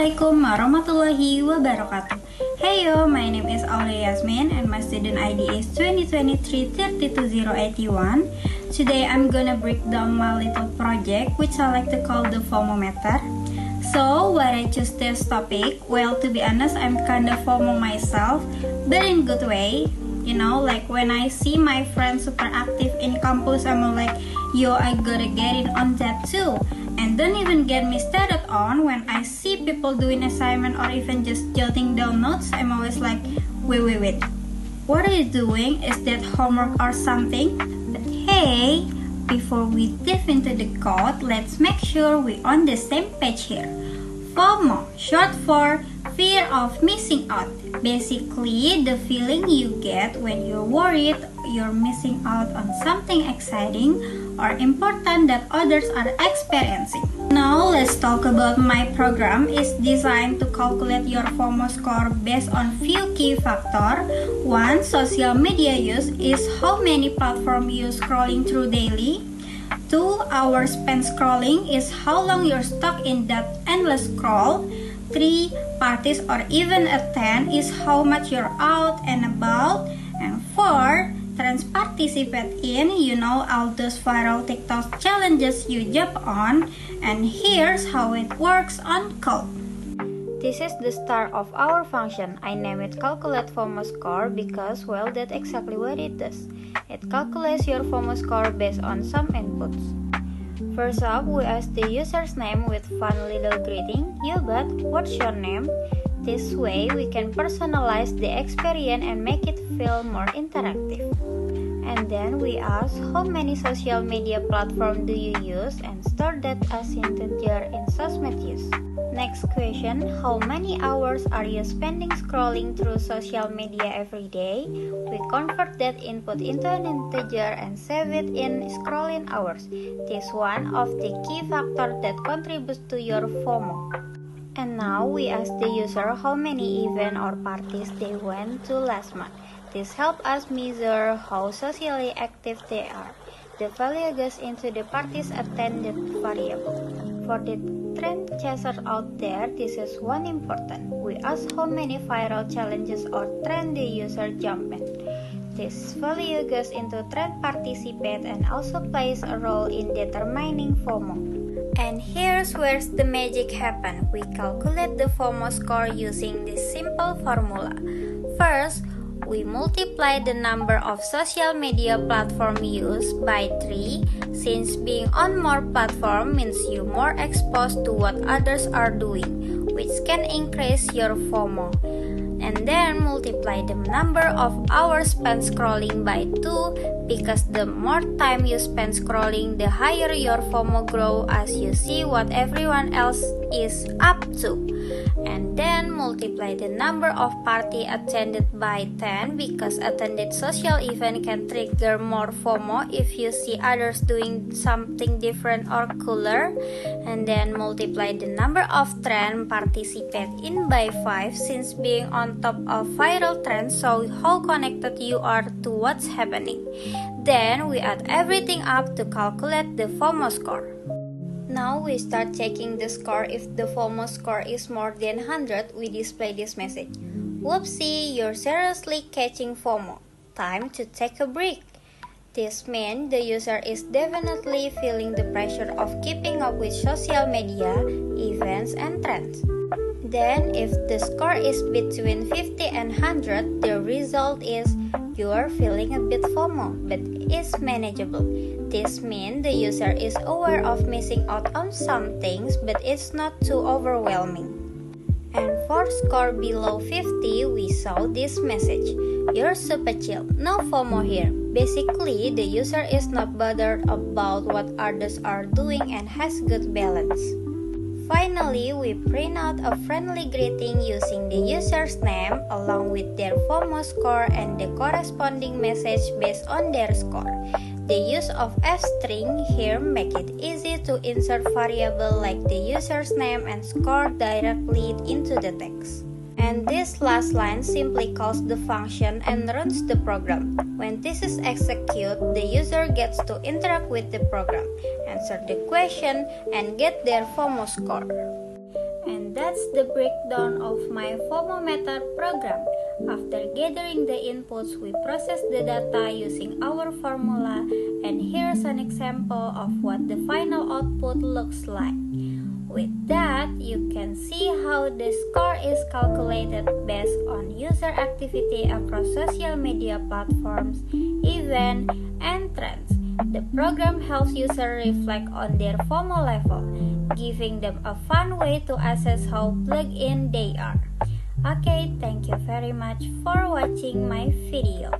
Assalamualaikum warahmatullahi wabarakatuh. Hey yo, my name is Aulia Yasmin and my student ID is 2023-32081. Today I'm gonna break down my little project which I like to call the FOMOmeter. So, why I choose this topic? Well, to be honest, I'm kinda FOMO myself, but in good way. You know, like when I see my friends super active in campus, I'm like, yo, I gotta get in on that too. And don't even get me started on when I see people doing assignment or even just jotting down notes. I'm always like, wait. What are you doing? Is that homework or something? But hey, before we dive into the code, let's make sure we're on the same page here. FOMO, short for fear of missing out. Basically, the feeling you get when you're worried you're missing out on something exciting or important that others are experiencing. Now, let's talk about my program. It's designed to calculate your FOMO score based on few key factors. One, social media use is how many platforms you're scrolling through daily. 2 hours spent scrolling is how long you're stuck in that endless scroll. 3 parties or even attend is how much you're out and about. And 4 trends participate in, all those viral TikTok challenges you jump on. And here's how it works on code. This is the start of our function. I name it calculate FOMO score because, well, that's exactly what it does. It calculates your FOMO score based on some inputs. First up, we ask the user's name with fun little greeting. Yo, but what's your name? This way, we can personalize the experience and make it feel more interactive. And then we ask how many social media platforms do you use and store that as integer in SOSMED use. Next question, how many hours are you spending scrolling through social media every day? We convert that input into an integer and save it in scrolling hours. This is one of the key factors that contributes to your FOMO. And now we ask the user how many events or parties they went to last month. This helps us measure how socially active they are. The value goes into the parties attended variable. For the trend chasers out there, this is one important. We ask how many viral challenges or trend the user jumped in. This value goes into trend participate and also plays a role in determining FOMO. And here's where the magic happens. We calculate the FOMO score using this simple formula. First, we multiply the number of social media platforms used by 3, since being on more platforms means you're more exposed to what others are doing, which can increase your FOMO. And then multiply the number of hours spent scrolling by 2, because the more time you spend scrolling, the higher your FOMO grows as you see what everyone else is up to. And then multiply the number of parties attended by 10, because attended social event can trigger more FOMO if you see others doing something different or cooler. And then multiply the number of trends participate in by 5, since being on top of viral trends shows how connected you are to what's happening. Then we add everything up to calculate the FOMO score. Now we start checking the score. If the FOMO score is more than 100, we display this message. Whoopsie, you're seriously catching FOMO. Time to take a break. This means the user is definitely feeling the pressure of keeping up with social media, events, and trends. Then, if the score is between 50 and 100, the result is you are feeling a bit FOMO, but it's manageable. This means the user is aware of missing out on some things, but it's not too overwhelming. And for score below 50, we saw this message. You're super chill, no FOMO here. Basically, the user is not bothered about what others are doing and has good balance. Finally, we print out a friendly greeting using the user's name along with their FOMO score and the corresponding message based on their score. The use of f-string here make it easy to insert variable like the user's name and score directly into the text. And this last line simply calls the function and runs the program. When this is executed, the user gets to interact with the program, answer the question, and get their FOMO score. And that's the breakdown of my FOMOmeter program. After gathering the inputs, we process the data using our formula, and here's an example of what the final output looks like. With that, you can see how the score is calculated based on user activity across social media platforms, events, and trends. The program helps users reflect on their FOMO level, giving them a fun way to assess how plugged in they are. Okay, thank you very much for watching my video.